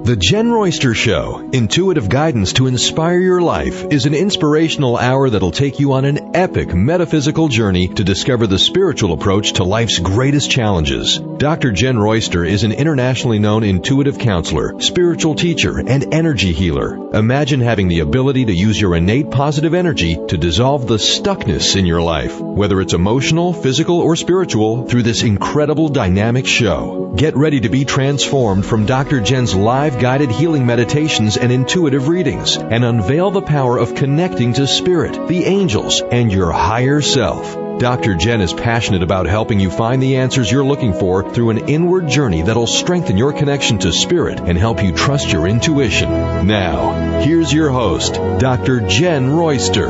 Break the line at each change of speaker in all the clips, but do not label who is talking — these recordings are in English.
The Jenn Royster Show, intuitive guidance to inspire your life, is an inspirational hour that'll take you on an epic metaphysical journey to discover the spiritual approach to life's greatest challenges. Dr. Jenn Royster is an internationally known intuitive counselor, spiritual teacher, and energy healer. Imagine having the ability to use your innate positive energy to dissolve the stuckness in your life, whether it's emotional, physical, or spiritual, through this incredible dynamic show. Get ready to be transformed from Dr. Jenn's live guided healing meditations and intuitive readings, and unveil the power of connecting to spirit, the angels, and your higher self. Dr. Jenn is passionate about helping you find the answers you're looking for through an inward journey that'll strengthen your connection to spirit and help you trust your intuition. Now, here's your host, Dr. Jenn Royster.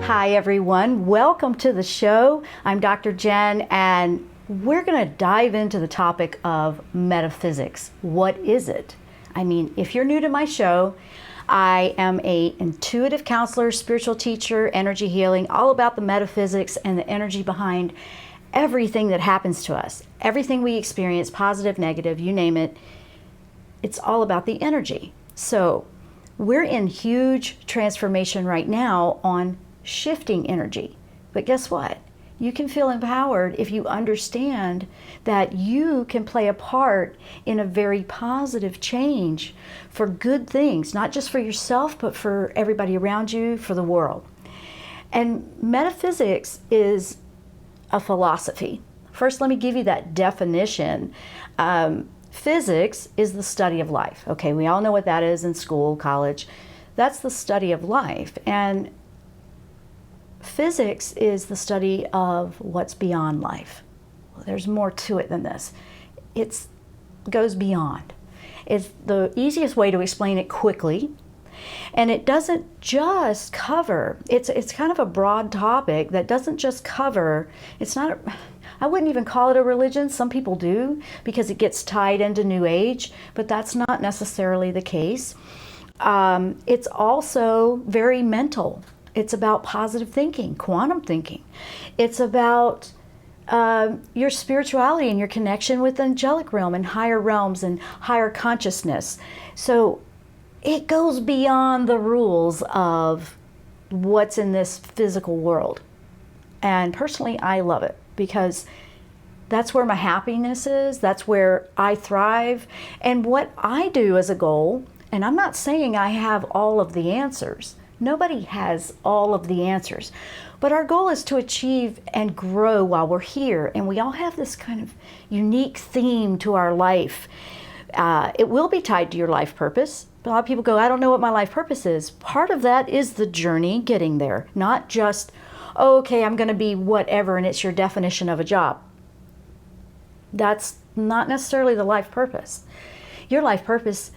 Hi everyone, welcome to the show. I'm Dr. Jenn, and we're going to dive into the topic of metaphysics. What is it? I mean, if you're new to my show, I am an intuitive counselor, spiritual teacher, energy healing, all about the metaphysics and the energy behind everything that happens to us. Everything we experience, positive, negative, you name it, it's all about the energy. So we're in huge transformation right now on shifting energy. But guess what? You can feel empowered if you understand that you can play a part in a very positive change for good things, not just for yourself, but for everybody around you, for the world. And metaphysics is a philosophy. First, let me give you that definition. Physics is the study of life. Okay, we all know what that is in school, college. That's the study of life. And physics is the study of what's beyond life. Well, there's more to it than this. It goes beyond. It's the easiest way to explain it quickly. And it doesn't just cover, it's kind of a broad topic that doesn't just cover, I wouldn't even call it a religion. Some people do because it gets tied into New Age, but that's not necessarily the case. It's also very mental. It's about positive thinking, quantum thinking. It's about your spirituality and your connection with the angelic realm and higher realms and higher consciousness. So it goes beyond the rules of what's in this physical world. And personally, I love it because that's where my happiness is. That's where I thrive. And what I do as a goal, and I'm not saying I have all of the answers. Nobody has all of the answers, but our goal is to achieve and grow while we're here, and we all have this kind of unique theme to our life. It will be tied to your life purpose. A lot of people go, I don't know what my life purpose is. Part of that is the journey getting there, not just, oh, okay, I'm going to be whatever, and it's your definition of a job. That's not necessarily the life purpose. Your life purpose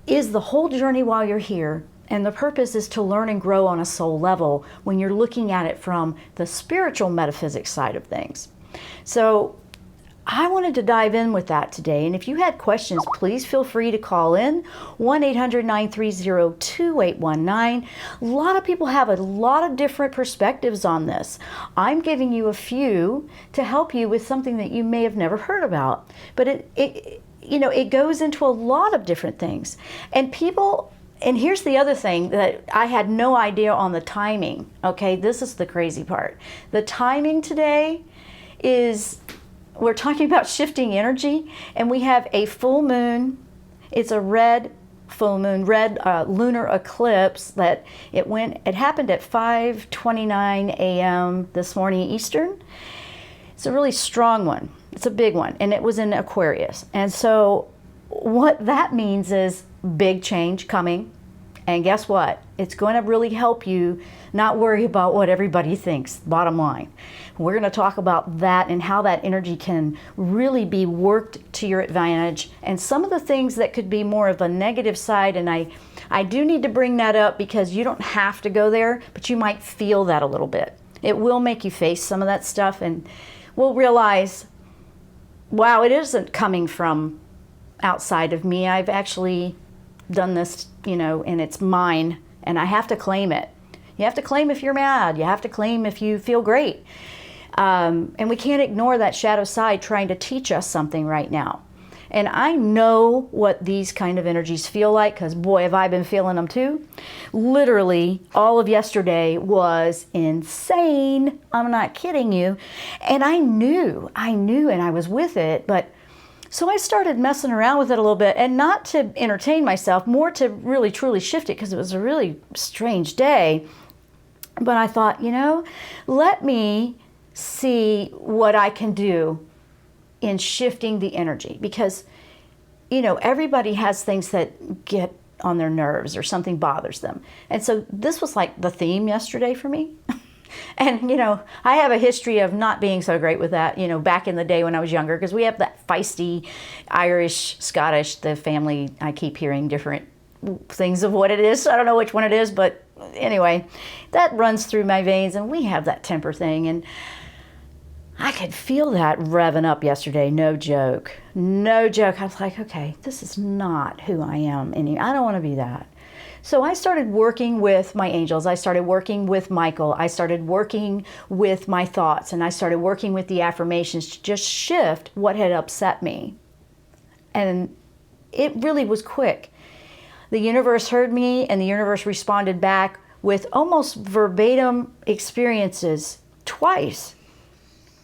is the whole journey while you're here. And the purpose is to learn and grow on a soul level when you're looking at it from the spiritual metaphysics side of things. So I wanted to dive in with that today. And if you had questions, please feel free to call in 1-800-930-2819. A lot of people have a lot of different perspectives on this. I'm giving you a few to help you with something that you may have never heard about. But it goes into a lot of different things. And here's the other thing that I had no idea on the timing. Okay, this is the crazy part. The timing today is, we're talking about shifting energy, and we have a full moon. It's a red full moon, red lunar eclipse that it happened at 5:29 a.m. this morning Eastern. It's a really strong one. It's a big one, and it was in Aquarius. And so what that means is big change coming. And guess what? It's going to really help you not worry about what everybody thinks, bottom line. We're going to talk about that and how that energy can really be worked to your advantage, and some of the things that could be more of a negative side. And I do need to bring that up because you don't have to go there, but you might feel that a little bit. It will make you face some of that stuff, and we'll realize, wow, it isn't coming from outside of me. I've actually done this, and it's mine, and I have to claim it. You have to claim if you're mad. You have to claim if you feel great. And we can't ignore that shadow side trying to teach us something right now. And I know what these kind of energies feel like, because boy, have I been feeling them too. Literally, all of yesterday was insane. I'm not kidding you. And I knew, and I was with it. But so I started messing around with it a little bit, and not to entertain myself, more to really truly shift it, because it was a really strange day. But I thought, let me see what I can do in shifting the energy, because everybody has things that get on their nerves or something bothers them. And so this was like the theme yesterday for me. And I have a history of not being so great with that, back in the day when I was younger, because we have that feisty Irish, Scottish, the family. I keep hearing different things of what it is, so I don't know which one it is, but anyway, that runs through my veins, and we have that temper thing. And I could feel that revving up yesterday. No joke. I was like, okay, this is not who I am. I don't want to be that. So I started working with my angels. I started working with Michael. I started working with my thoughts, and I started working with the affirmations to just shift what had upset me. And it really was quick. The universe heard me, and the universe responded back with almost verbatim experiences twice,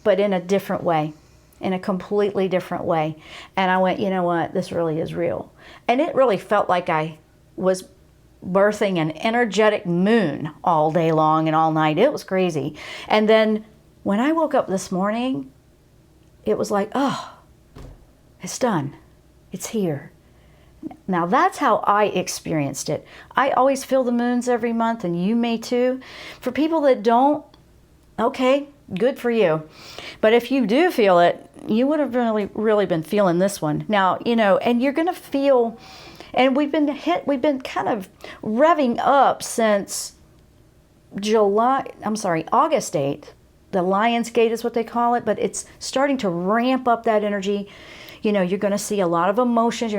but in a different way, in a completely different way. And I went, you know what, this really is real. And it really felt like I was birthing an energetic moon all day long and all night. It was crazy. And then when I woke up this morning, it was like, oh, it's done. It's here. Now that's how I experienced it. I always feel the moons every month, and you may too. For people that don't, okay, good for you. But if you do feel it, you would have really been feeling this one. Now, and you're going to feel, and we've been kind of revving up since August 8th. The Lion's Gate is what they call it, but it's starting to ramp up that energy. You're going to see a lot of emotions.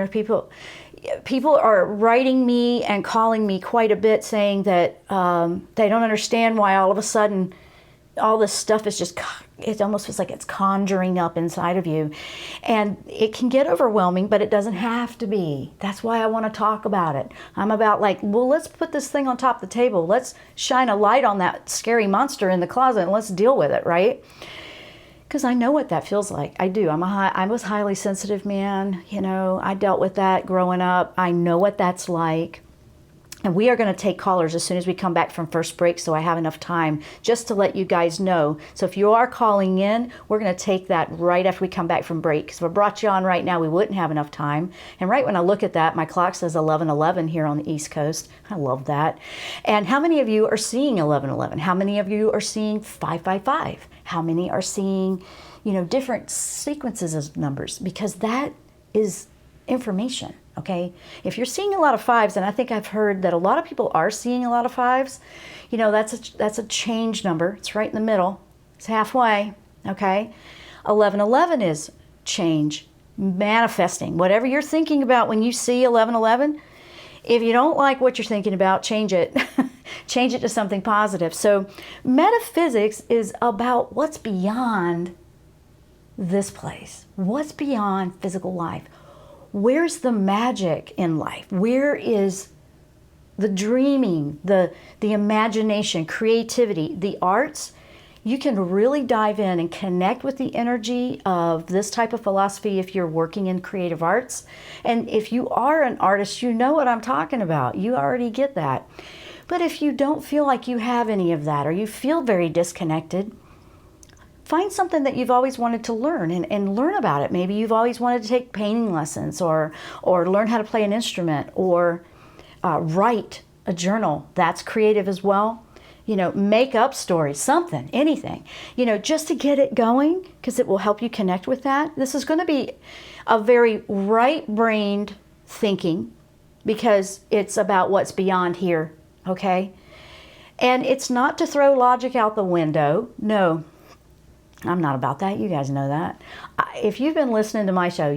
People are writing me and calling me quite a bit, saying that they don't understand why all of a sudden all this stuff is just, it almost feels like it's conjuring up inside of you. And it can get overwhelming, but it doesn't have to be. That's why I want to talk about it. I'm about let's put this thing on top of the table. Let's shine a light on that scary monster in the closet, and let's deal with it, right? Because I know what that feels like. I do. I was highly sensitive, man. I dealt with that growing up. I know what that's like. And we are going to take callers as soon as we come back from first break, so I have enough time just to let you guys know. So if you are calling in, we're going to take that right after we come back from break. Because if I brought you on right now, we wouldn't have enough time. And right when I look at that, my clock says 11:11 here on the East Coast. I love that. And how many of you are seeing 11:11? How many of you are seeing 555? How many are seeing, different sequences of numbers? Because that is information. Okay, if you're seeing a lot of fives, and I think I've heard that a lot of people are seeing a lot of fives, that's a change number. It's right in the middle. It's halfway. Okay, 11:11 is change, manifesting. Whatever you're thinking about when you see 11:11, if you don't like what you're thinking about, change it. Change it to something positive. So metaphysics is about what's beyond this place. What's beyond physical life? Where's the magic in life? Where is the dreaming, the imagination, creativity, the arts? You can really dive in and connect with the energy of this type of philosophy if you're working in creative arts. And if you are an artist, you know what I'm talking about. You already get that. But if you don't feel like you have any of that, or you feel very disconnected, find something that you've always wanted to learn and learn about it. Maybe you've always wanted to take painting lessons or learn how to play an instrument or write a journal. That's creative as well. Make up stories, something, anything, just to get it going, because it will help you connect with that. This is going to be a very right-brained thinking, because it's about what's beyond here, okay? And it's not to throw logic out the window. No. I'm not about that. You guys know that. If you've been listening to my show,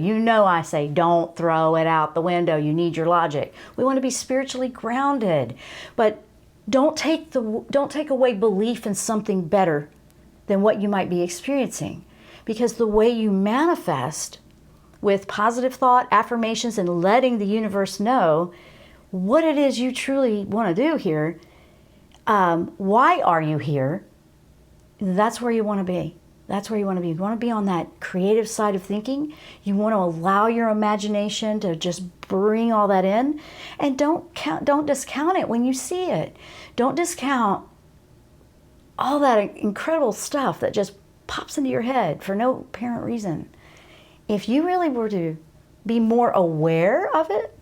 I say don't throw it out the window. You need your logic. We want to be spiritually grounded, but don't take away belief in something better than what you might be experiencing, because the way you manifest with positive thought, affirmations, and letting the universe know what it is you truly want to do here, why are you here, that's where you want to be. That's where you want to be. You want to be on that creative side of thinking. You want to allow your imagination to just bring all that in, and don't discount it when you see it. Don't discount all that incredible stuff that just pops into your head for no apparent reason. If you really were to be more aware of it,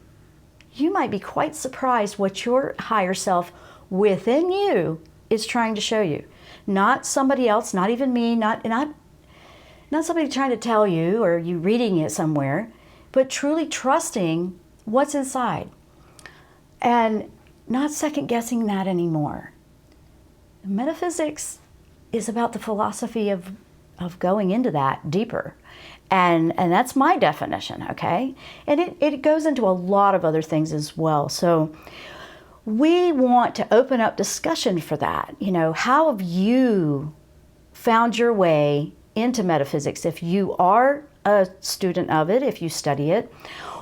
you might be quite surprised what your higher self within you is trying to show you. Not somebody else, not even me, not somebody trying to tell you or you reading it somewhere, but truly trusting what's inside and not second guessing that anymore. Metaphysics is about the philosophy of going into that deeper. And that's my definition, okay? And it goes into a lot of other things as well. So we want to open up discussion for that. You know, how have you found your way into metaphysics? If you are a student of it, if you study it,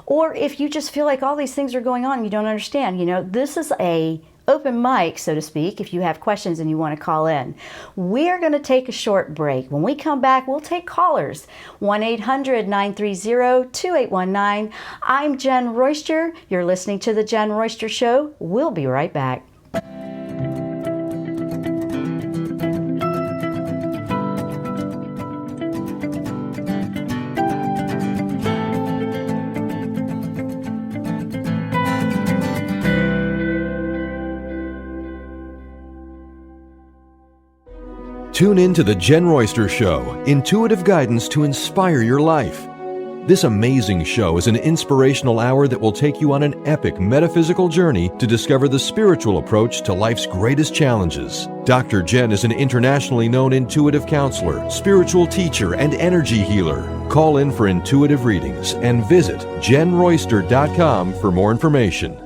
or if you just feel like all these things are going on and you don't understand, you know, this is a open mic, so to speak, if you have questions and you want to call in. We're going to take a short break. When we come back, we'll take callers. 1-800-930-2819. I'm Jenn Royster. You're listening to The Jenn Royster Show. We'll be right back.
Tune in to The Jenn Royster Show, intuitive guidance to inspire your life. This amazing show is an inspirational hour that will take you on an epic metaphysical journey to discover the spiritual approach to life's greatest challenges. Dr. Jenn is an internationally known intuitive counselor, spiritual teacher, and energy healer. Call in for intuitive readings and visit JennRoyster.com for more information.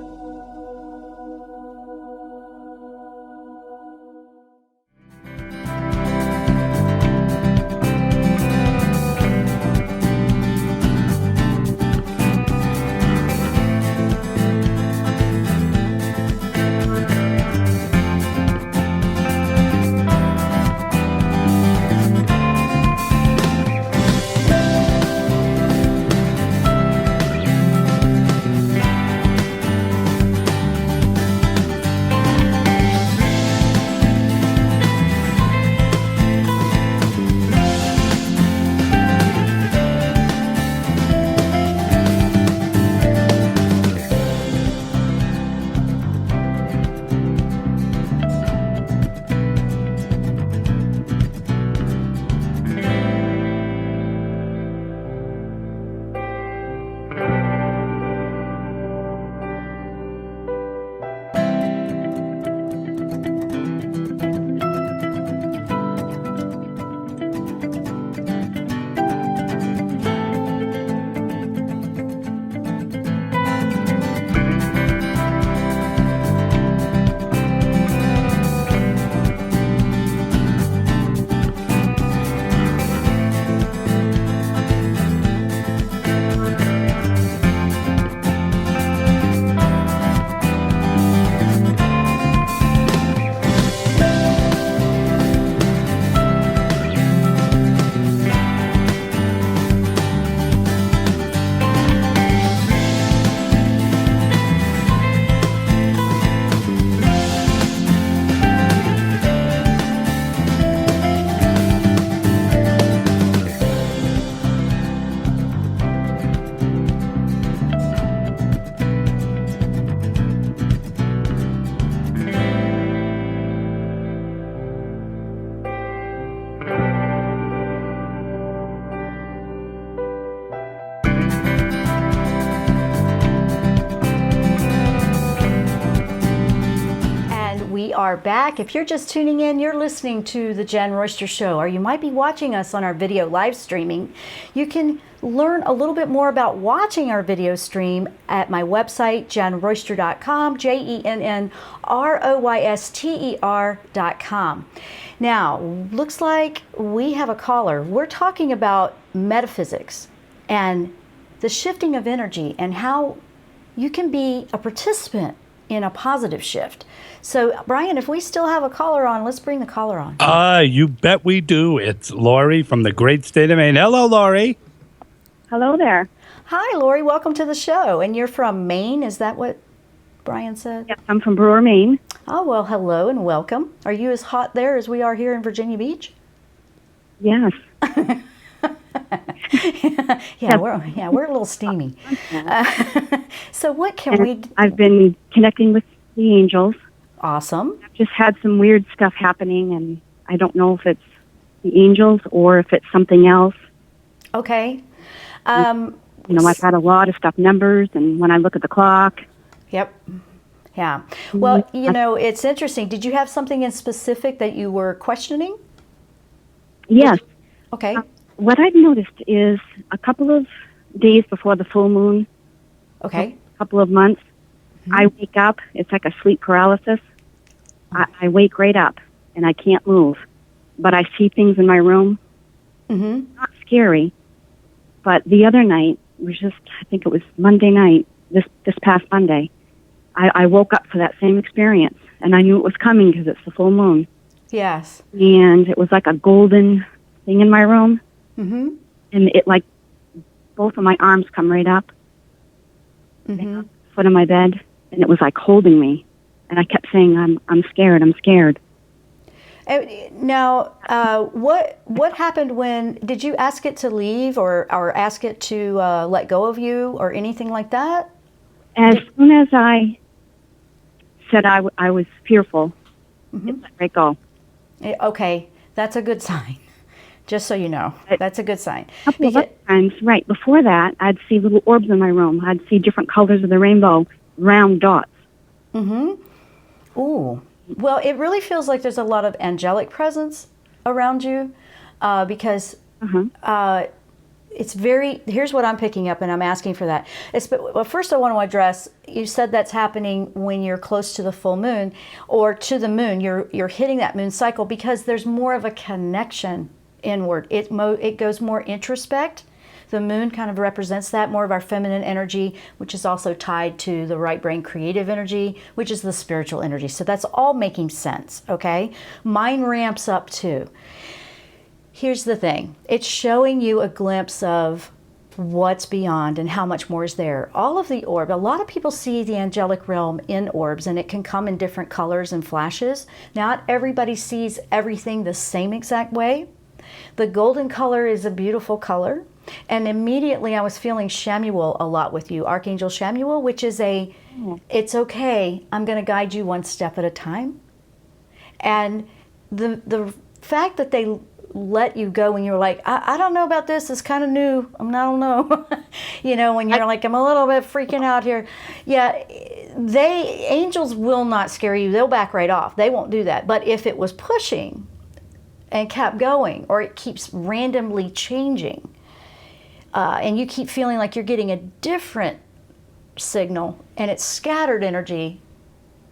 are back. If you're just tuning in, you're listening to The Jenn Royster Show, or you might be watching us on our video live streaming. You can learn a little bit more about watching our video stream at my website, JennRoyster.com, JennRoyster.com. Now, looks like we have a caller. We're talking about metaphysics and the shifting of energy and how you can be a participant in a positive shift. So, Brian, if we still have a caller on, let's bring the caller on.
You bet we do. It's Lori from the great state of Maine. Hello, Lori.
Hello there.
Hi, Lori. Welcome to the show. And you're from Maine. Is that what Brian said?
Yes, I'm from Brewer, Maine.
Oh, well, hello and welcome. Are you as hot there as we are here in Virginia Beach?
Yes.
We're a little steamy. So what can we do?
I've been connecting with the angels.
Awesome.
I've just had some weird stuff happening, and I don't know if it's the angels or if it's something else.
Okay.
I've had a lot of stuff, numbers, and when I look at the clock.
Yep. Yeah. Well, it's interesting. Did you have something in specific that you were questioning?
Yes.
Okay.
What I've noticed is a couple of days before the full moon,
okay,
a couple of months, I wake up. It's like a sleep paralysis. I wake right up, and I can't move. But I see things in my room. Not scary. But the other night, I think it was Monday night, this past Monday, I woke up for that same experience. And I knew it was coming because it's the full moon.
Yes.
And it was like a golden thing in my room. And it, like, both of my arms come right up. Foot of my bed. And it was like holding me. And I kept saying, I'm scared, I'm scared.
Now, what happened when, did you ask it to leave or ask it to let go of you or anything like that?
As soon as I said I was fearful, it let right go.
Okay, that's a good sign. Just so you know, that's a good sign.
A couple of other times, right, before that, I'd see little orbs in my room. I'd see different colors of the rainbow, round dots.
Ooh. Well, it really feels like there's a lot of angelic presence around you because it's here's what I'm picking up, and I'm asking for that. Well, first I want to address, you said that's happening when you're close to the full moon or to the moon. You're hitting that moon cycle because there's more of a connection inward. It goes more introspect. The moon kind of represents that, more of our feminine energy, which is also tied to the right brain creative energy, which is the spiritual energy. So that's all making sense, okay? Mine ramps up too. Here's the thing. It's showing you a glimpse of what's beyond and how much more is there. All of the orb, a lot of people see the angelic realm in orbs, and it can come in different colors and flashes. Not everybody sees everything the same exact way. The golden color is a beautiful color. And immediately I was feeling Shamuel a lot with you, Archangel Shamuel, which is it's okay, I'm going to guide you one step at a time. And the fact that they let you go when you're like, I don't know about this, it's kind of new, I don't know. When you're like, I'm a little bit freaking out here. Yeah, angels will not scare you, they'll back right off, they won't do that. But if it was pushing and kept going, or it keeps randomly changing, and you keep feeling like you're getting a different signal and it's scattered energy,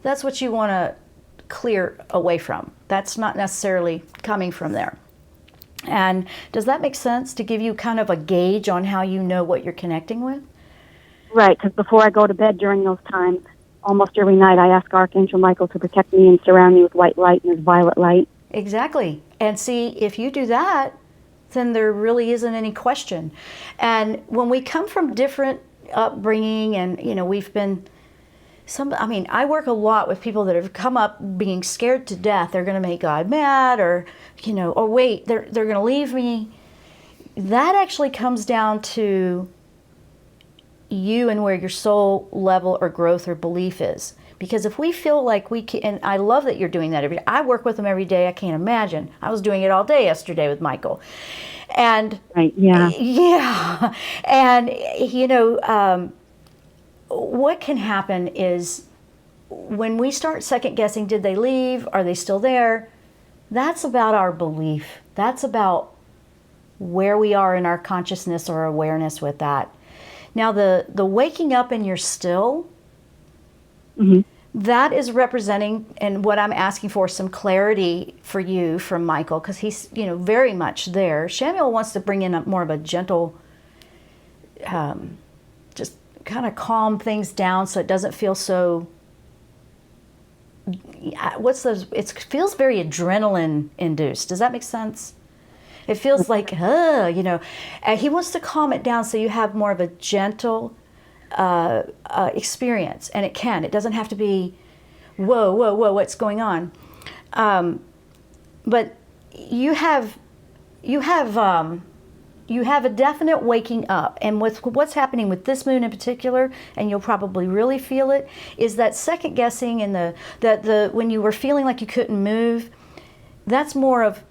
that's what you want to clear away from. That's not necessarily coming from there. And does that make sense to give you kind of a gauge on how you know what you're connecting with?
Right, because before I go to bed during those times, almost every night I ask Archangel Michael to protect me and surround me with white light and his violet light.
Exactly. And see, if you do that, then there really isn't any question. And when we come from different upbringing, and we've been I work a lot with people that have come up being scared to death. They're going to make God mad, or or wait, they're going to leave me. That actually comes down to you and where your soul level or growth or belief is. Because if we feel like we can, and I love that you're doing that every day. I work with them every day. I can't imagine. I was doing it all day yesterday with Michael. And
right, yeah.
Yeah. And, what can happen is when we start second guessing, did they leave? Are they still there? That's about our belief. That's about where we are in our consciousness or awareness with that. Now, the waking up and you're still, that is representing, and what I'm asking for, some clarity for you from Michael, because he's, very much there. Shamuel wants to bring in more of a gentle kind of calm things down so it doesn't feel so, it feels very adrenaline induced. Does that make sense? It feels like, you know, he wants to calm it down so you have more of a gentle experience. And it doesn't have to be, whoa, whoa, whoa, what's going on? But you have a definite waking up. And with what's happening with this moon in particular, and you'll probably really feel it, is that second guessing and when you were feeling like you couldn't move, that's more of,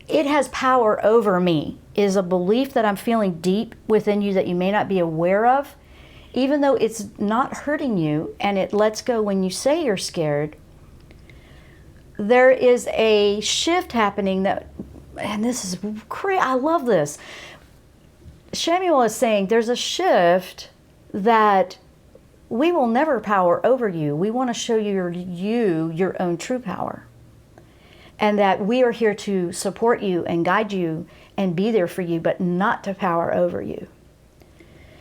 it has power over me, is a belief that I'm feeling deep within you that you may not be aware of, even though it's not hurting you and it lets go when you say you're scared. There is a shift happening and this is great, I love this. Samuel is saying there's a shift that we will never power over you. We want to show you your own true power. And that we are here to support you and guide you and be there for you, but not to power over you.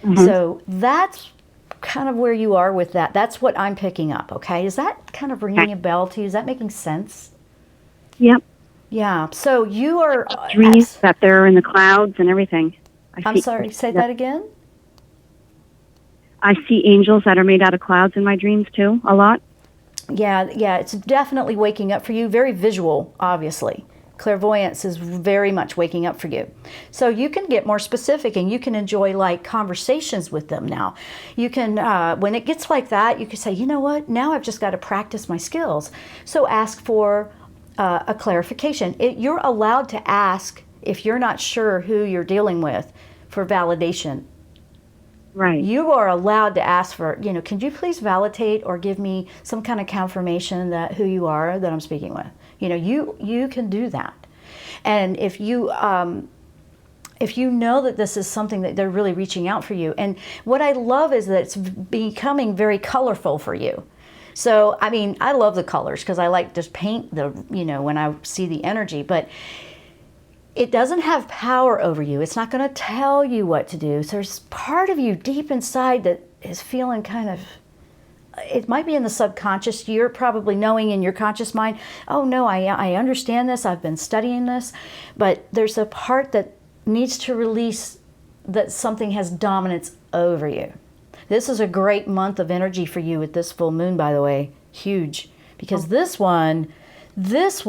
Mm-hmm. So that's kind of where you are with that. That's what I'm picking up, okay? Is that kind of ringing a bell to you? Is that making sense?
Yep.
Yeah. So you are...
Dreams that they're in the clouds and everything.
I'm sorry, say that again?
I see angels that are made out of clouds in my dreams, too, a lot.
Yeah, it's definitely waking up for you. Very visual, obviously. Clairvoyance is very much waking up for you. So you can get more specific and you can enjoy like conversations with them now. You can, when it gets like that, you can say, you know what, now I've just got to practice my skills. So ask for a clarification. You're allowed to ask if you're not sure who you're dealing with for validation.
Right.
You are allowed to ask for, can you please validate or give me some kind of confirmation that who you are that I'm speaking with? You can do that. And if you know that this is something that they're really reaching out for you, and what I love is that it's becoming very colorful for you. So, I mean, I love the colors because I like just paint when I see the energy, but it doesn't have power over you. It's not going to tell you what to do. So there's part of you deep inside that is feeling kind of, it might be in the subconscious. You're probably knowing in your conscious mind, oh no, I understand this. I've been studying this. But there's a part that needs to release that something has dominance over you. This is a great month of energy for you with this full moon, by the way. Huge. Because this one is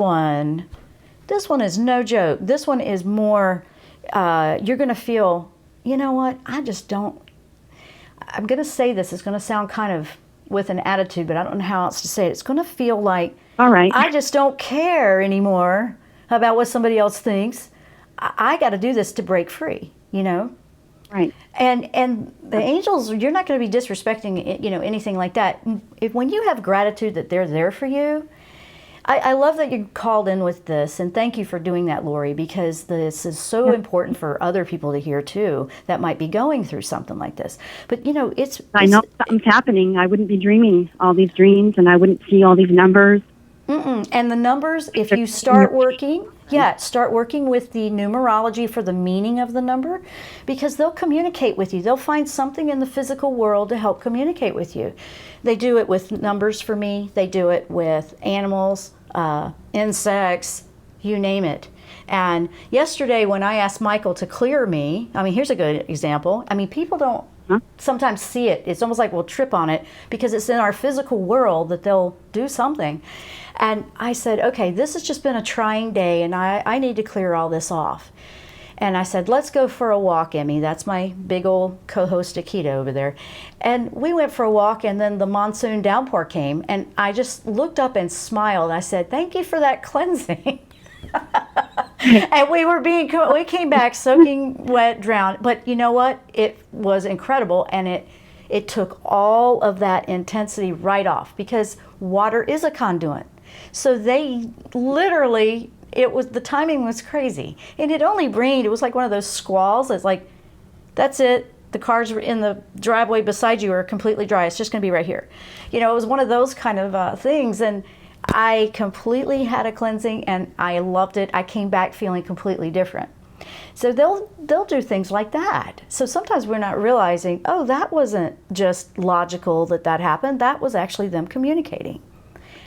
no joke. This one is more, you're going to feel, you know what, I'm going to say this, it's going to sound kind of with an attitude, but I don't know how else to say it. It's going to feel like,
all right,
I just don't care anymore about what somebody else thinks. I got to do this to break free,
Right.
And the angels, you're not going to be disrespecting, anything like that. When you have gratitude that they're there for you, I love that you called in with this, and thank you for doing that, Lori, because this is so important for other people to hear too that might be going through something like this. But
I know something's happening. I wouldn't be dreaming all these dreams, and I wouldn't see all these numbers.
And the numbers, if you start working with the numerology for the meaning of the number, because they'll communicate with you. They'll find something in the physical world to help communicate with you. They do it with numbers for me. They do it with animals, insects, you name it. And yesterday when I asked Michael to clear me, here's a good example. People don't sometimes see it. It's almost like we'll trip on it because it's in our physical world that they'll do something. And I said, okay, this has just been a trying day and I need to clear all this off. And I said, let's go for a walk, Emmy. That's my big old co-host Akita over there. And we went for a walk, and then the monsoon downpour came, and I just looked up and smiled. I said, thank you for that cleansing. And we came back soaking wet, drowned. But you know what? It was incredible, and it took all of that intensity right off, because water is a conduit. So they literally, the timing was crazy. And it only rained. It was like one of those squalls. It's like, that's it. The cars in the driveway beside you are completely dry. It's just going to be right here. It was one of those kind of things. And I completely had a cleansing, and I loved it. I came back feeling completely different. So they'll do things like that. So sometimes we're not realizing, oh, that wasn't just logical that happened. That was actually them communicating.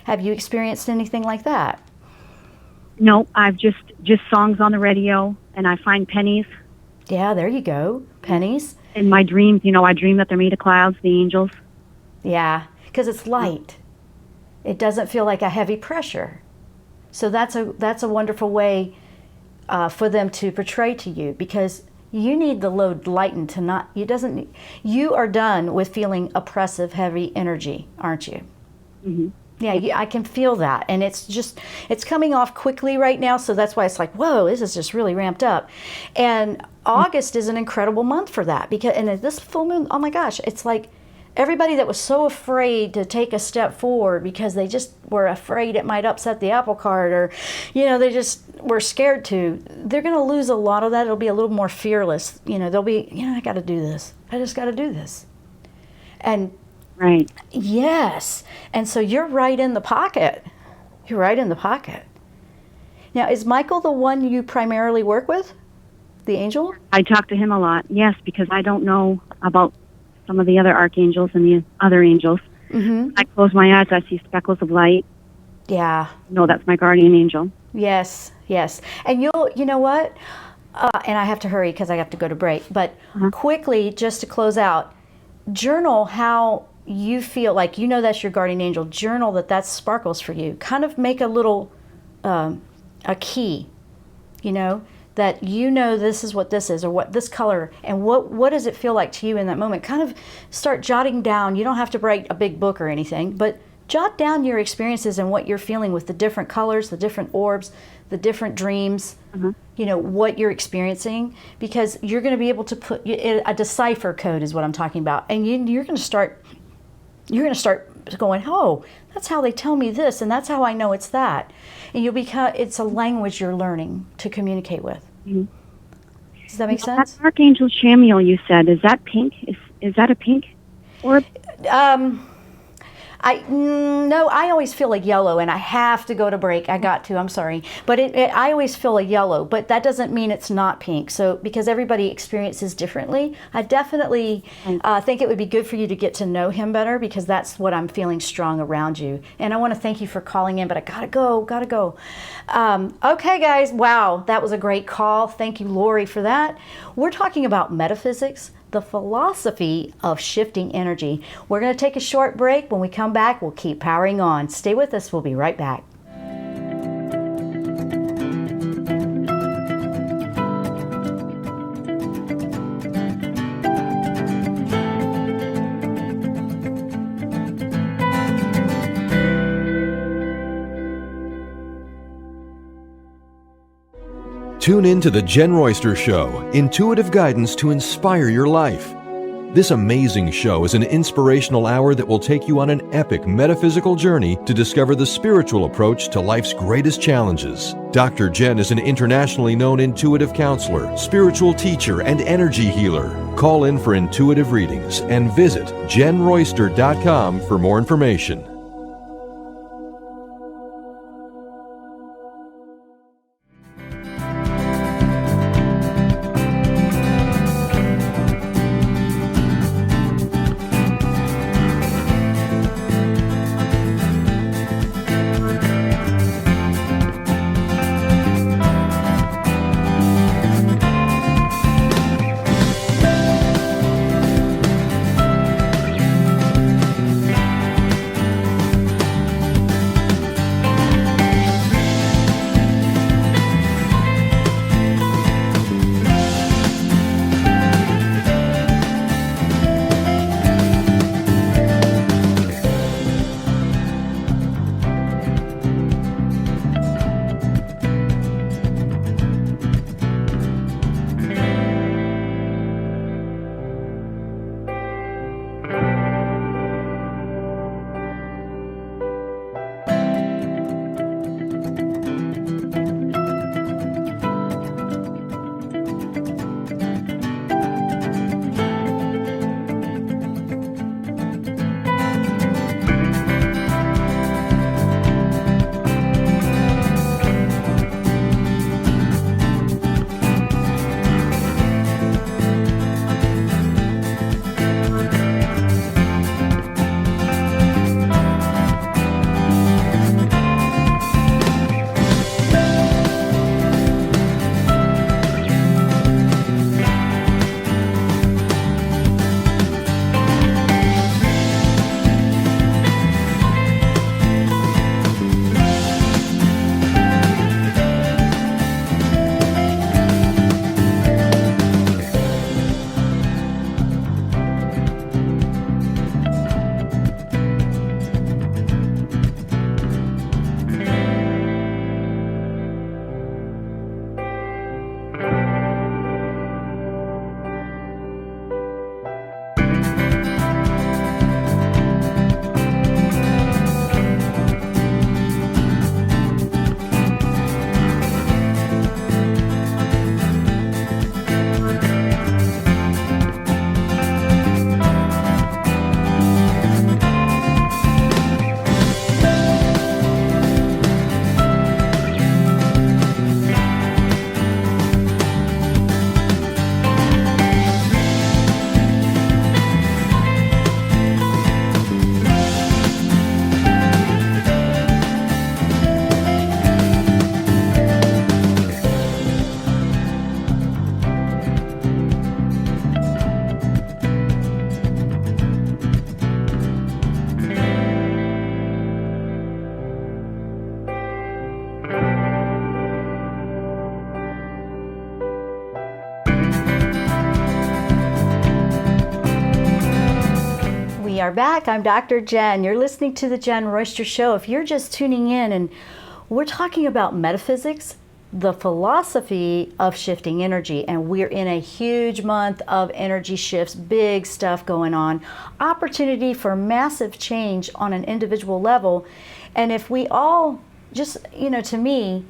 Have you experienced anything like that?
No, I've just songs on the radio, and I find pennies.
Yeah, there you go. Pennies.
In my dreams, I dream that they're made of clouds, the angels.
Yeah, because it's light. It doesn't feel like a heavy pressure. So that's a wonderful way for them to portray to you, because you need the load lightened to not. You are done with feeling oppressive, heavy energy, aren't you? Mm-hmm. Yeah, I can feel that, and it's coming off quickly right now, so that's why it's like, whoa, this is just really ramped up. And August is an incredible month for that, and this full moon, oh my gosh, it's like everybody that was so afraid to take a step forward because they just were afraid it might upset the apple cart, or, they just were scared to, they're going to lose a lot of that. It'll be a little more fearless. They'll be, I got to do this. I just got to do this. And
right.
Yes. And so you're right in the pocket. You're right in the pocket. Now, is Michael the one you primarily work with? The angel?
I talk to him a lot, yes, because I don't know about some of the other archangels and the other angels. Mm-hmm. I close my eyes, I see speckles of light.
Yeah.
No, that's my guardian angel.
Yes. And you know what? And I have to hurry because I have to go to break. But quickly, just to close out, journal how you feel like, that's your guardian angel. Journal that sparkles for you. Kind of make a little, a key, that this is what this is, or what this color, and what does it feel like to you in that moment. Kind of start jotting down. You don't have to write a big book or anything, but jot down your experiences and what you're feeling with the different colors, the different orbs, the different dreams, what you're experiencing, because you're going to be able to put a decipher code is what I'm talking about. And you're going to start going, oh, that's how they tell me this, and that's how I know it's that. And it's a language you're learning to communicate with. Mm-hmm. Does that make sense?
That Archangel Chamuel you said, is that pink? Is that a pink orb?
No, I always feel a yellow, and I have to go to break. I'm sorry. But I always feel a yellow, but that doesn't mean it's not pink. So, because everybody experiences differently, I definitely think it would be good for you to get to know him better, because that's what I'm feeling strong around you. And I want to thank you for calling in, but I gotta go. Okay, guys. Wow, that was a great call. Thank you, Lori, for that. We're talking about metaphysics, the philosophy of shifting energy. We're going to take a short break. When we come back, we'll keep powering on. Stay with us. We'll be right back.
Tune in to the Jenn Royster Show, intuitive guidance to inspire your life. This amazing show is an inspirational hour that will take you on an epic metaphysical journey to discover the spiritual approach to life's greatest challenges. Dr. Jenn is an internationally known intuitive counselor, spiritual teacher, and energy healer. Call in for intuitive readings and visit JennRoyster.com for more information.
are back. I'm Dr. Jenn. You're listening to the Jenn Royster Show. If you're just tuning in, and we're talking about metaphysics, the philosophy of shifting energy, and we're in a huge month of energy shifts, big stuff going on, opportunity for massive change on an individual level. And if we all just, to me,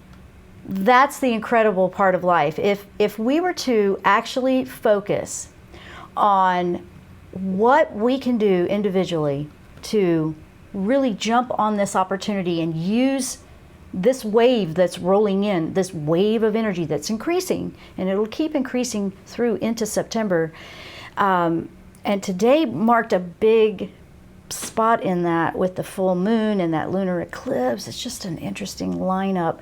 that's the incredible part of life. If we were to actually focus on what we can do individually to really jump on this opportunity and use this wave that's rolling in, this wave of energy that's increasing, and it'll keep increasing through into September. And today marked a big spot in that with the full moon and that lunar eclipse. It's just an interesting lineup.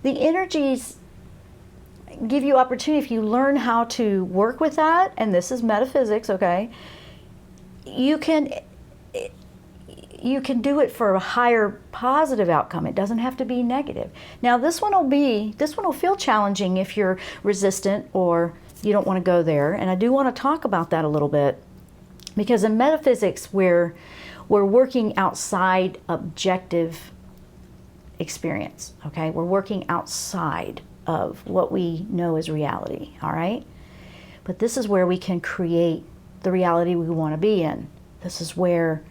The energies give you opportunity if you learn how to work with that, and this is metaphysics, okay? You can do it for a higher positive outcome. It doesn't have to be negative. Now this one will feel challenging if you're resistant or you don't want to go there, and I do want to talk about that a little bit, because in metaphysics we're working outside objective experience, okay? We're working outside of what we know as reality, all right? But this is where we can create the reality we want to be in. This is where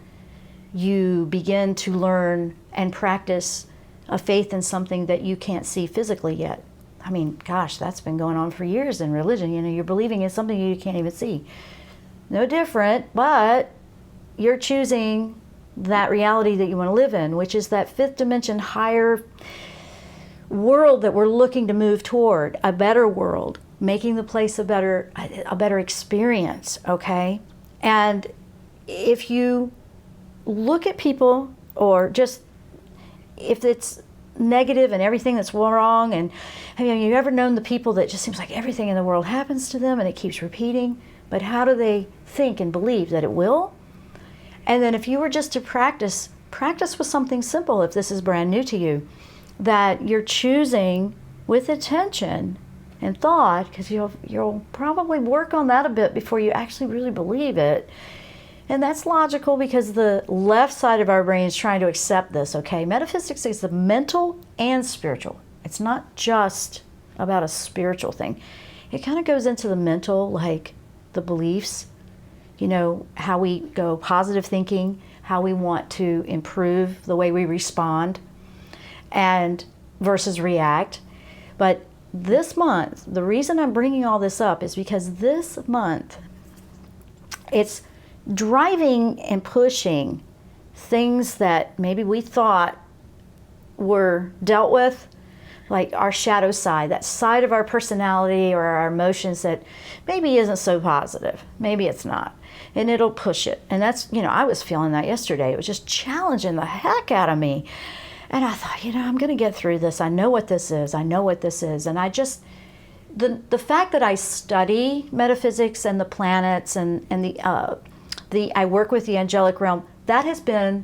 you begin to learn and practice a faith in something that you can't see physically yet. I mean, gosh, that's been going on for years in religion. You're believing in something you can't even see. No different, but you're choosing that reality that you want to live in, which is that fifth dimension higher world that we're looking to move toward, a better world, making the place a better experience, okay? And if you look at people, or just if it's negative and everything that's wrong, and have you ever known the people that just seems like everything in the world happens to them and it keeps repeating, but how do they think and believe that it will? And then if you were just to practice with something simple, if this is brand new to you, that you're choosing with attention and thought, because you'll probably work on that a bit before you actually really believe it. And that's logical because the left side of our brain is trying to accept this, okay? Metaphysics is the mental and spiritual. It's not just about a spiritual thing. It kind of goes into the mental, like the beliefs, how we go positive thinking, how we want to improve the way we respond, and versus react. But this month, the reason I'm bringing all this up is because this month, it's driving and pushing things that maybe we thought were dealt with, like our shadow side, that side of our personality or our emotions that maybe isn't so positive. Maybe it's not. And it'll push it. And that's, I was feeling that yesterday. It was just challenging the heck out of me. And I thought, I'm going to get through this. I know what this is. And I just, the fact that I study metaphysics and the planets and I work with the angelic realm, that has been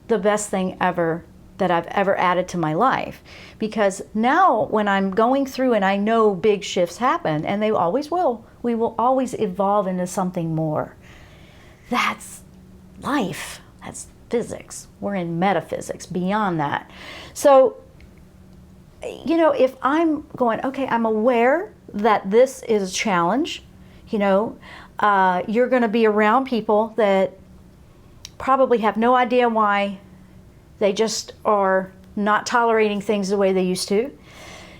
the best thing ever that I've ever added to my life. Because now when I'm going through and I know big shifts happen, and they always will, we will always evolve into something more. That's life. That's physics. We're in metaphysics beyond that. So, if I'm going, okay, I'm aware that this is a challenge, you're going to be around people that probably have no idea why they just are not tolerating things the way they used to.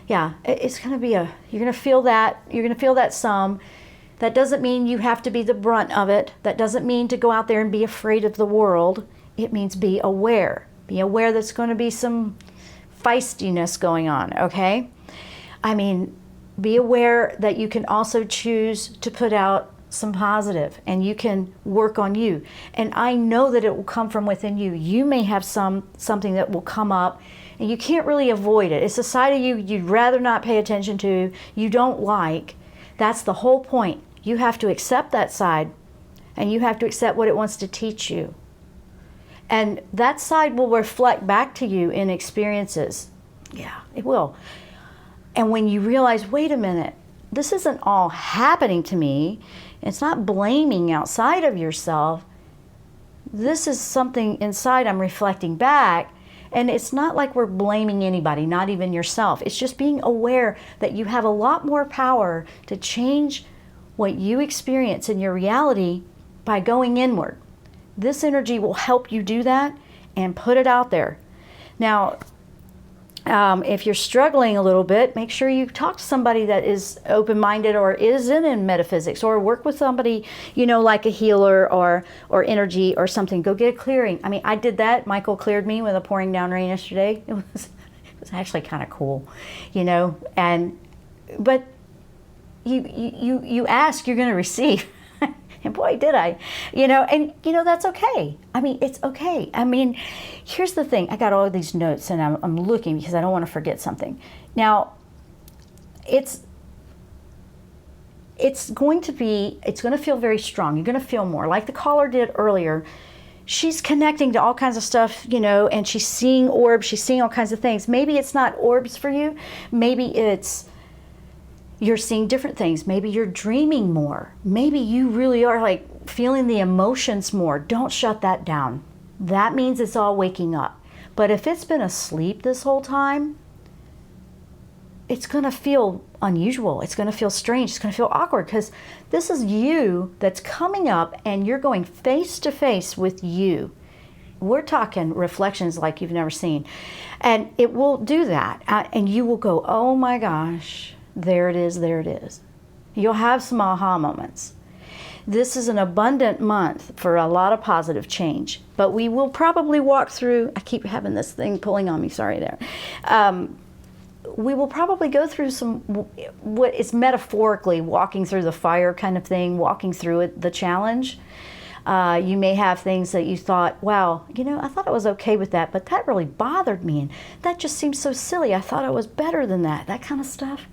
Yeah, it's going to be you're going to feel that some. That doesn't mean you have to be the brunt of it. That doesn't mean to go out there and be afraid of the world. It means be aware. Be aware there's going to be some feistiness going on, okay? I mean, be aware that you can also choose to put out some positive, and you can work on you. And I know that it will come from within you. You may have something that will come up, and you can't really avoid it. It's a side of you you'd rather not pay attention to, you don't like. That's the whole point. You have to accept that side, and you have to accept what it wants to teach you. And that side will reflect back to you in experiences. Yeah, it will. And when you realize, wait a minute, this isn't all happening to me, it's not blaming outside of yourself, this is something inside I'm reflecting back. And it's not like we're blaming anybody, not even yourself. It's just being aware that you have a lot more power to change what you experience in your reality by going inward. This energy will help you do that and put it out there. Now, if you're struggling a little bit, make sure you talk to somebody that is open-minded or is in metaphysics, or work with somebody, like a healer or energy or something. Go get a clearing. I mean, I did that. Michael cleared me with a pouring down rain yesterday. It was actually kind of cool, but you ask, you're going to receive. And boy, did I, that's okay. I mean, it's okay. I mean, here's the thing. I got all of these notes and I'm looking because I don't want to forget something. Now, it's going to feel very strong. You're going to feel more like the caller did earlier. She's connecting to all kinds of stuff, and she's seeing orbs. She's seeing all kinds of things. Maybe it's not orbs for you. Maybe you're seeing different things. Maybe you're dreaming more. Maybe you really are like feeling the emotions more. Don't shut that down. That means it's all waking up. But if it's been asleep this whole time, it's going to feel unusual. It's going to feel strange. It's going to feel awkward because this is you that's coming up and you're going face to face with you. We're talking reflections like you've never seen. And it will do that. And you will go, oh my gosh. There it is, there it is. You'll have some aha moments. This is an abundant month for a lot of positive change, but we will probably walk through, I keep having this thing pulling on me, sorry there. We will probably go through what is metaphorically walking through the fire kind of thing, walking through it, the challenge. You may have things that you thought, wow, I thought I was okay with that, but that really bothered me, and that just seems so silly. I thought I was better than that kind of stuff.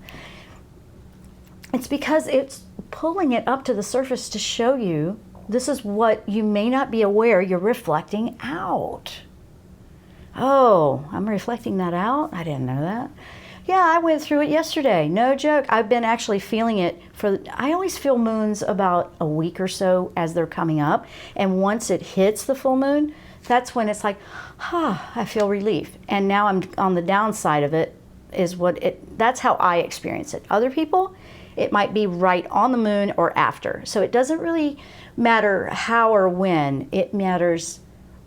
It's because it's pulling it up to the surface to show you this is what you may not be aware you're reflecting out. Oh, I'm reflecting that out? I didn't know that. Yeah, I went through it yesterday. No joke. I've been actually feeling it I always feel moons about a week or so as they're coming up. And once it hits the full moon, that's when it's like, I feel relief. And now I'm on the downside of it that's how I experience it. Other people, it might be right on the moon or after. So it doesn't really matter how or when. It matters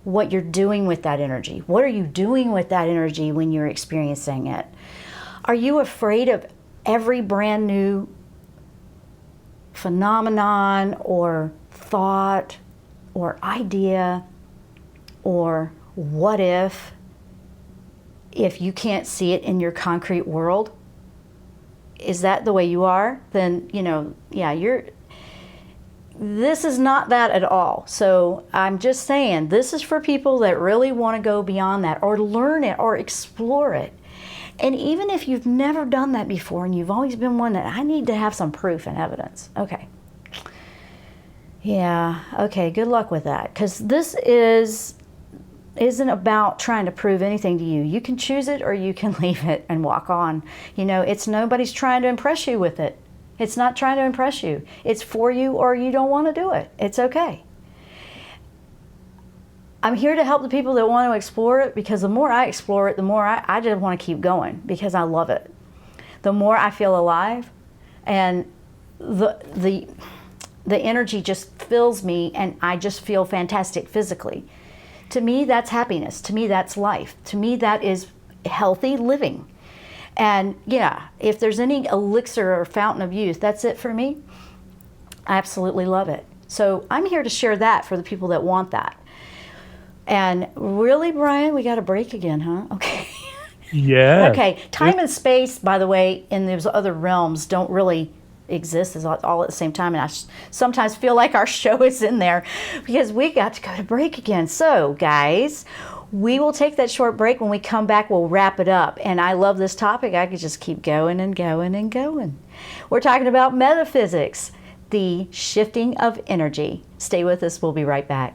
what you're doing with that energy. What are you doing with that energy when you're experiencing it? Are you afraid of every brand new phenomenon or thought or idea or what if you can't see it in your concrete world? Is that the way you are? Then, this is not that at all. So I'm just saying, this is for people that really want to go beyond that or learn it or explore it. And even if you've never done that before and you've always been one that I need to have some proof and evidence. Okay. Yeah, okay, good luck with that. Because this isn't about trying to prove anything to you. You can choose it or you can leave it and walk on. It's nobody's trying to impress you with it. It's not trying to impress you. It's for you or you don't want to do it. It's okay. I'm here to help the people that want to explore it, because the more I explore it, the more I just want to keep going because I love it. The more I feel alive, and the energy just fills me and I just feel fantastic physically. To me, that's happiness. To me, that's life. To me, that is healthy living. And yeah, if there's any elixir or fountain of youth, that's it for me. I absolutely love it. So I'm here to share that for the people that want that. And really, Brian, we got a break again, huh? Okay.
Yeah.
Okay. Time and space, by the way, in those other realms don't really exist all at the same time. And I sometimes feel like our show is in there because we got to go to break again. So, guys, we will take that short break. When we come back, we'll wrap it up. And I love this topic. I could just keep going and going and going. We're talking about metaphysics, the shifting of energy. Stay with us. We'll be right back.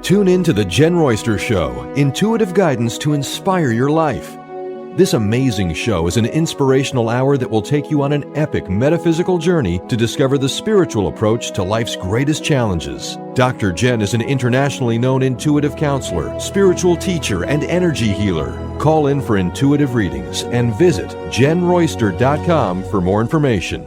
Tune in to the Jenn Royster Show, intuitive guidance to inspire your life. This amazing show is an inspirational hour that will take you on an epic metaphysical journey to discover the spiritual approach to life's greatest challenges. Dr. Jenn is an internationally known intuitive counselor, spiritual teacher, and energy healer. Call in for intuitive readings and visit JennRoyster.com for more information.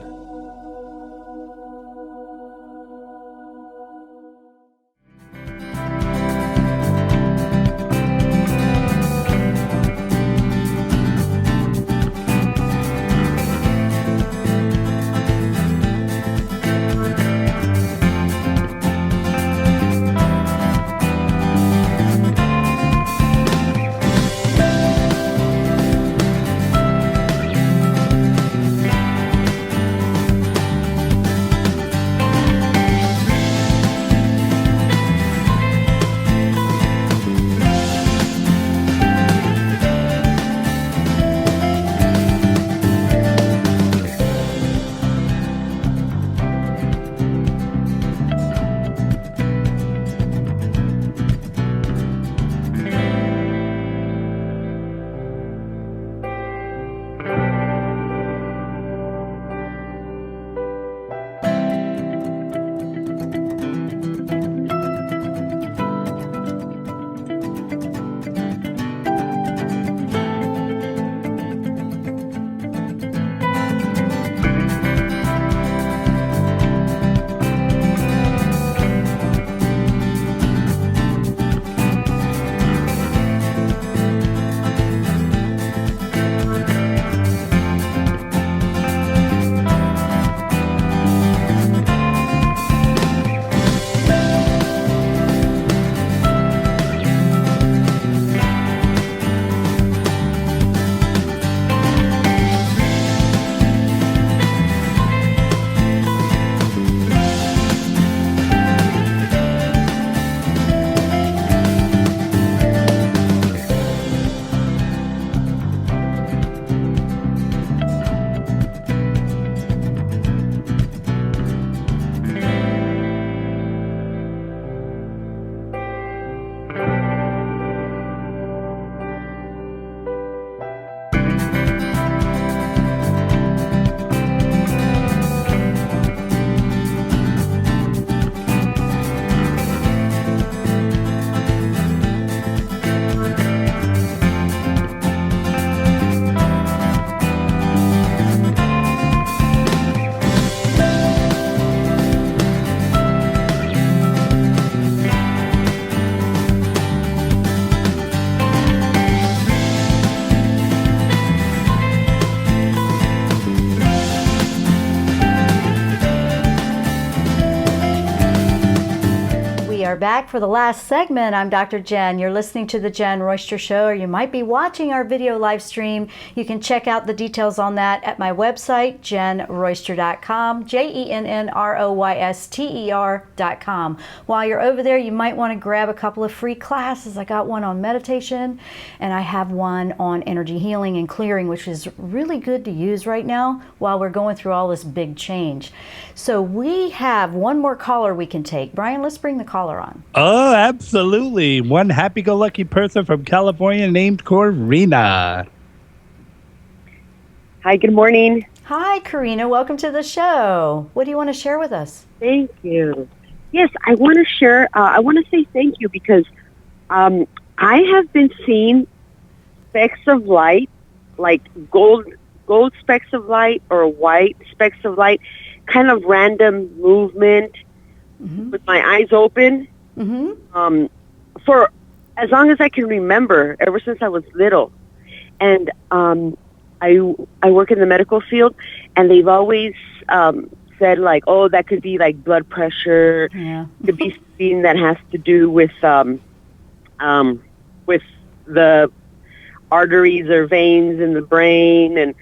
are back for the last segment. I'm Dr. Jenn. You're listening to the Jenn Royster Show, or you might be watching our video live stream. You can check out the details on that at my website, JennRoyster.com, JennRoyster.com. While you're over there, you might want to grab a couple of free classes. I got one on meditation, and I have one on energy healing and clearing, which is really good to use right now while we're going through all this big change. So we have one more caller we can take. Brian, let's bring the caller on.
Oh, absolutely. One happy-go-lucky person from California named Corina.
Hi, good morning.
Hi, Karina. Welcome to the show. What do you want to share with us?
Thank you. Yes, I want to share, I want to say thank you because I have been seeing specks of light, like gold specks of light or white specks of light, kind of random movement with my eyes open for as long as I can remember, ever since I was little. And I work in the medical field, and they've always said, like, oh, that could be like blood pressure, could be something that has to do with the arteries or veins in the brain. And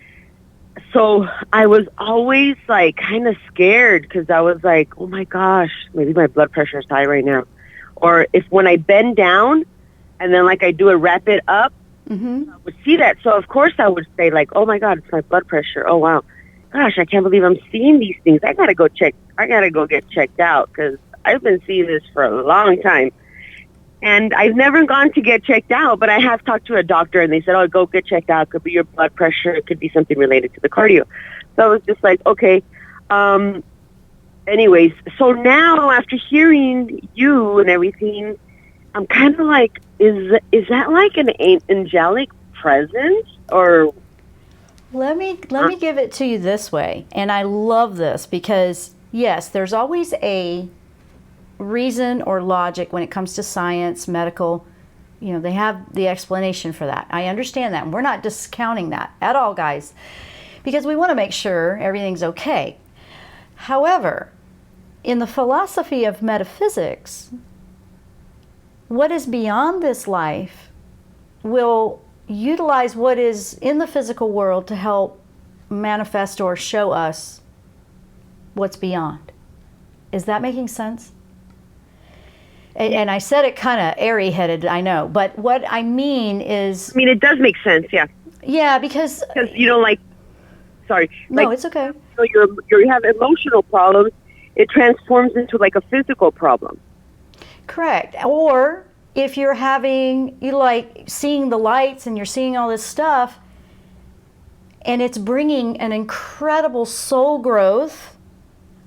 so I was always like kind of scared because I was like, oh my gosh, maybe my blood pressure is high right now. Or if when I bend down and then like I do a rapid up, I would see that. So of course I would say like, oh my God, it's my blood pressure. Oh wow. Gosh, I can't believe I'm seeing these things. I got to go get checked out because I've been seeing this for a long time. And I've never gone to get checked out, but I have talked to a doctor, and they said, "Oh, go get checked out. It could be your blood pressure. It could be something related to the cardio." So I was just like, okay. Anyways, so now after hearing you and everything, I'm kind of like, is that like an angelic presence, or?
Let me give it to you this way, and I love this because yes, there's always a reason or logic when it comes to science, medical. You know, they have the explanation for that. I understand that, and we're not discounting that at all, guys, because we want to make sure everything's okay. However, in the philosophy of metaphysics, what is beyond this life will utilize what is in the physical world to help manifest or show us what's beyond. Is that making sense? And I said it kind of airy-headed, I know, but what I mean is...
I mean, it does make sense, yeah.
Yeah, because
you know, like, sorry.
No,
like,
it's okay.
So you have emotional problems, it transforms into like a physical problem.
Correct. Or if you're having, you like seeing the lights and you're seeing all this stuff, and it's bringing an incredible soul growth.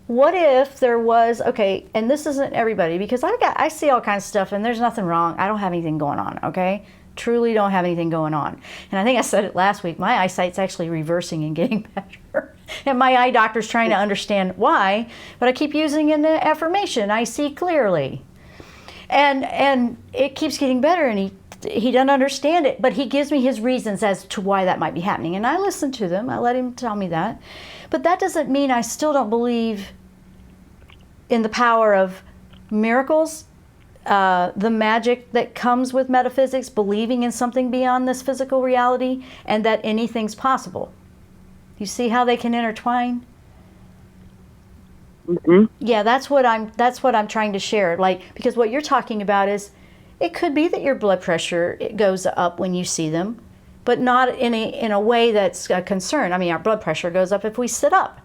What if there was, okay, and this isn't everybody, because I see all kinds of stuff and there's nothing wrong. I don't have anything going on, okay? Truly don't have anything going on. And I think I said it last week, my eyesight's actually reversing and getting better. And my eye doctor's trying to understand why, but I keep using an affirmation, I see clearly. And it keeps getting better, and he doesn't understand it, but he gives me his reasons as to why that might be happening. And I listen to them, I let him tell me that. But that doesn't mean I still don't believe in the power of miracles, the magic that comes with metaphysics, believing in something beyond this physical reality, and that anything's possible. You see how they can intertwine?
Mm-hmm.
Yeah, that's what I'm trying to share. Like, because what you're talking about is, it could be that your blood pressure it goes up when you see them, but not in a way that's a concern. I mean, our blood pressure goes up if we sit up,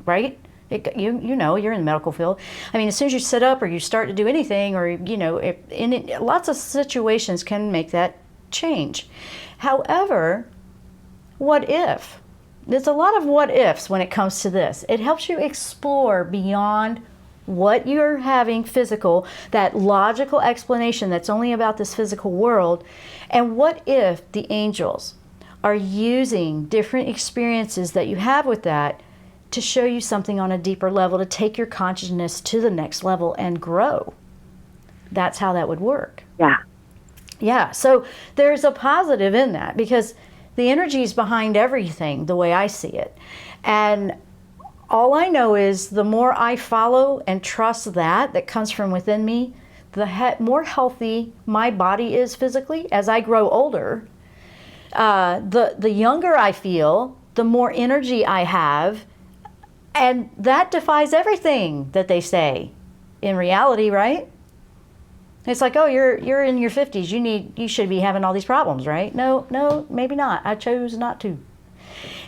right? You know, you're in the medical field. I mean, as soon as you sit up or you start to do anything, or you know, lots of situations can make that change. However, what if? There's a lot of what ifs when it comes to this. It helps you explore beyond what you're having physical, that logical explanation that's only about this physical world, and what if the angels are using different experiences that you have with that to show you something on a deeper level, to take your consciousness to the next level and grow. That's how that would work.
Yeah.
Yeah, so there's a positive in that, because the energy is behind everything, the way I see it. And all I know is the more I follow and trust that comes from within me, the more healthy my body is physically. As I grow older, the younger I feel, the more energy I have, and that defies everything that they say in reality, right? It's like, oh, you're in your 50s, you should be having all these problems, right? No, maybe not. I chose not to.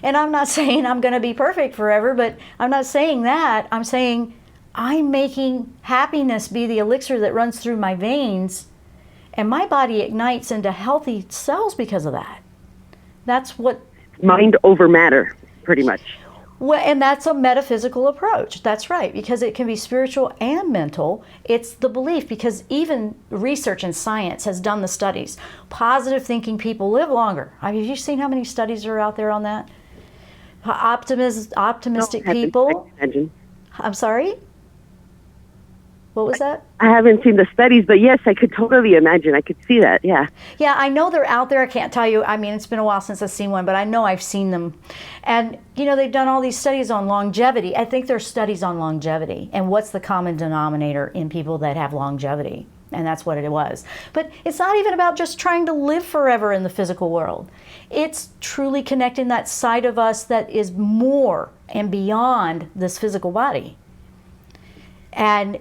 And I'm not saying I'm going to be perfect forever, but I'm not saying that. I'm saying I'm making happiness be the elixir that runs through my veins, and my body ignites into healthy cells because of that. That's what...
Mind over matter, pretty much.
Well, and that's a metaphysical approach. That's right, because it can be spiritual and mental. It's the belief, because even research and science has done the studies. Positive thinking people live longer. Have you seen how many studies are out there on that? Optimistic people. I'm sorry? What was that?
I haven't seen the studies, but yes, I could totally imagine. I could see that, yeah.
Yeah, I know they're out there. I can't tell you. I mean, it's been a while since I've seen one, but I know I've seen them. And, you know, they've done all these studies on longevity. I think there's studies on longevity and what's the common denominator in people that have longevity. And that's what it was. But it's not even about just trying to live forever in the physical world. It's truly connecting that side of us that is more and beyond this physical body. And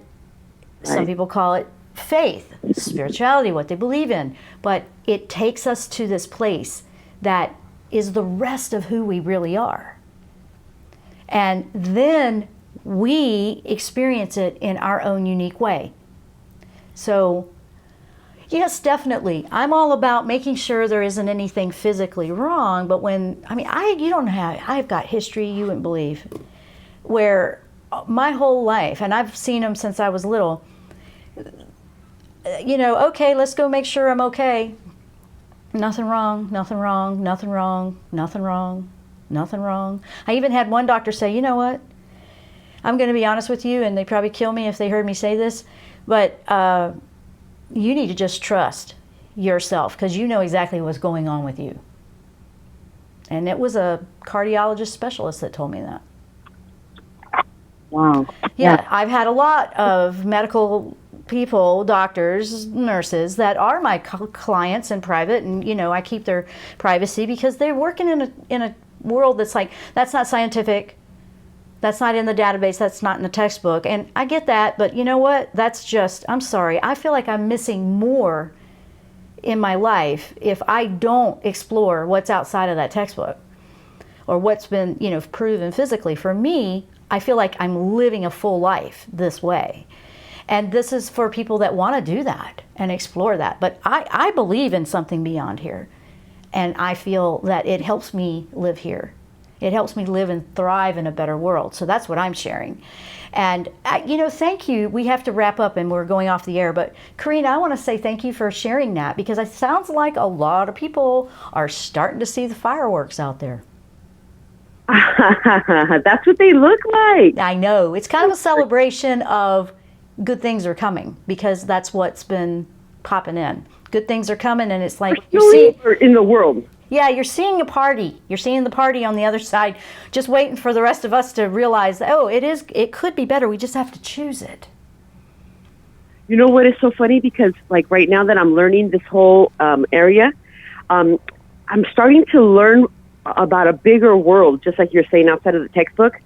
some people call it faith, spirituality, what they believe in. But it takes us to this place that is the rest of who we really are. And then we experience it in our own unique way. So Yes, definitely. I'm all about making sure there isn't anything physically wrong, but I've got history you wouldn't believe, where my whole life, and I've seen them since I was little, okay, let's go make sure I'm okay. Nothing wrong, nothing wrong, nothing wrong, nothing wrong, nothing wrong. I even had one doctor say, you know what? I'm going to be honest with you, and they'd probably kill me if they heard me say this, but you need to just trust yourself because you know exactly what's going on with you. And it was a cardiologist specialist that told me that.
Wow.
Yeah, I've had a lot of medical people, doctors, nurses that are my clients in private, and I keep their privacy because they're working in a world that's like, that's not scientific, that's not in the database, that's not in the textbook, and I get that, but you know what? That's just, I'm sorry, I feel like I'm missing more in my life if I don't explore what's outside of that textbook or what's been, proven physically. For me, I feel like I'm living a full life this way. And this is for people that want to do that and explore that. But I believe in something beyond here. And I feel that it helps me live here. It helps me live and thrive in a better world. So that's what I'm sharing. And, thank you. We have to wrap up and we're going off the air. But Karina, I want to say thank you for sharing that because it sounds like a lot of people are starting to see the fireworks out there.
That's what they look like.
I know. It's kind of a celebration of good things are coming because that's what's been popping in. Good things are coming, and it's like
you're seeing in the world. Yeah,
you're seeing a party. You're seeing the party on the other side, just waiting for the rest of us to realize that, it could be better. We just have to choose it.
You know what is so funny? Because like right now that I'm learning this whole area, I'm starting to learn about a bigger world, just like you're saying, outside of the textbook,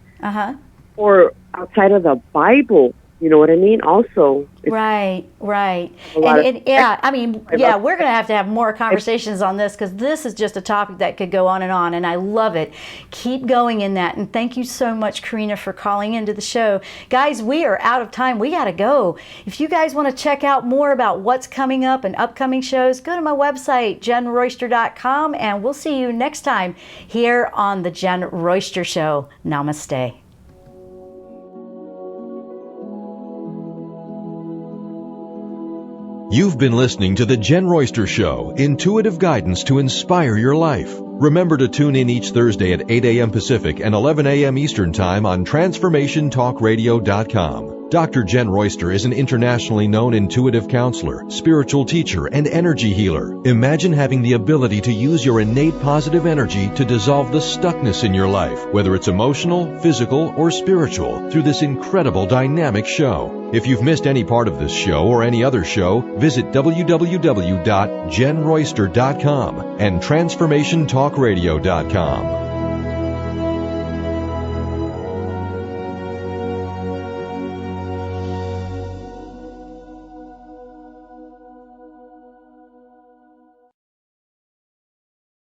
or outside of the Bible. You know what I mean? Also,
right. We're going to have more conversations on this because this is just a topic that could go on, and I love it. Keep going in that, and thank you so much, Karina, for calling into the show. Guys, we are out of time. We got to go. If you guys want to check out more about what's coming up and upcoming shows, go to my website, JennRoyster.com, and we'll see you next time here on the Jenn Royster Show. Namaste.
You've been listening to The Jenn Royster Show, intuitive guidance to inspire your life. Remember to tune in each Thursday at 8 a.m. Pacific and 11 a.m. Eastern Time on TransformationTalkRadio.com. Dr. Jenn Royster is an internationally known intuitive counselor, spiritual teacher, and energy healer. Imagine having the ability to use your innate positive energy to dissolve the stuckness in your life, whether it's emotional, physical, or spiritual, through this incredible dynamic show. If you've missed any part of this show or any other show, visit www.JennRoyster.com and TransformationTalkRadio.com.